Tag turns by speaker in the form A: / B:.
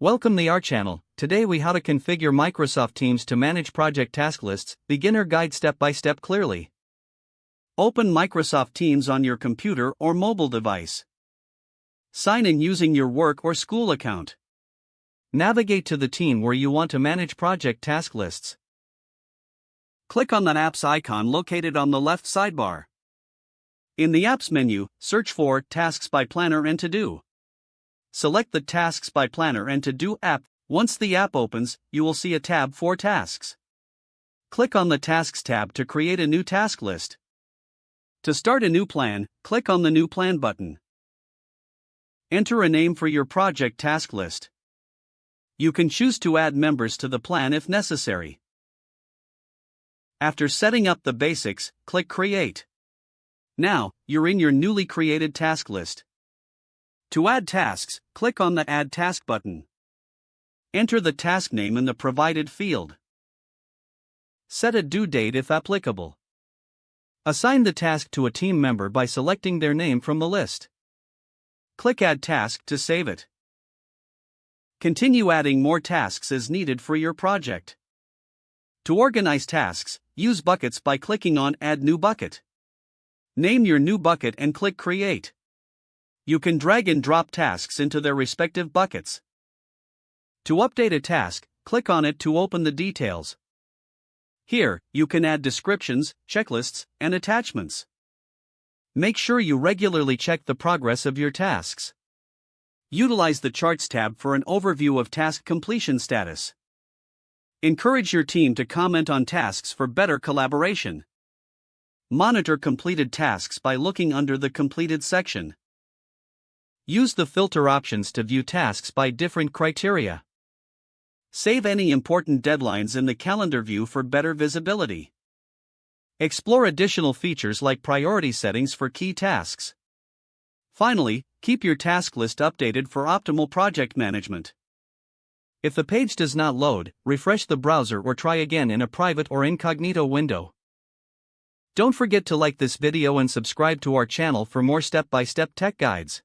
A: Welcome to our channel. Today we how to configure Microsoft Teams to manage project task lists, beginner guide step by step clearly. Open Microsoft Teams on your computer or mobile device. Sign in using your work or school account. Navigate to the team where you want to manage project task lists. Click on the Apps icon located on the left sidebar. In the Apps menu, search for Tasks by Planner and To Do. Select the Tasks by Planner and To Do app. Once the app opens, you will see a tab for tasks. Click on the Tasks tab to create a new task list. To start a new plan, click on the New Plan button. Enter a name for your project task list. You can choose to add members to the plan if necessary. After setting up the basics, click Create. Now, you're in your newly created task list. To add tasks, click on the Add Task button. Enter the task name in the provided field. Set a due date if applicable. Assign the task to a team member by selecting their name from the list. Click Add Task to save it. Continue adding more tasks as needed for your project. To organize tasks, use buckets by clicking on Add New Bucket. Name your new bucket and click Create. You can drag and drop tasks into their respective buckets. To update a task, click on it to open the details. Here, you can add descriptions, checklists, and attachments. Make sure you regularly check the progress of your tasks. Utilize the Charts tab for an overview of task completion status. Encourage your team to comment on tasks for better collaboration. Monitor completed tasks by looking under the Completed section. Use the filter options to view tasks by different criteria. Save any important deadlines in the calendar view for better visibility. Explore additional features like priority settings for key tasks. Finally, keep your task list updated for optimal project management. If the page does not load, refresh the browser or try again in a private or incognito window. Don't forget to like this video and subscribe to our channel for more step-by-step tech guides.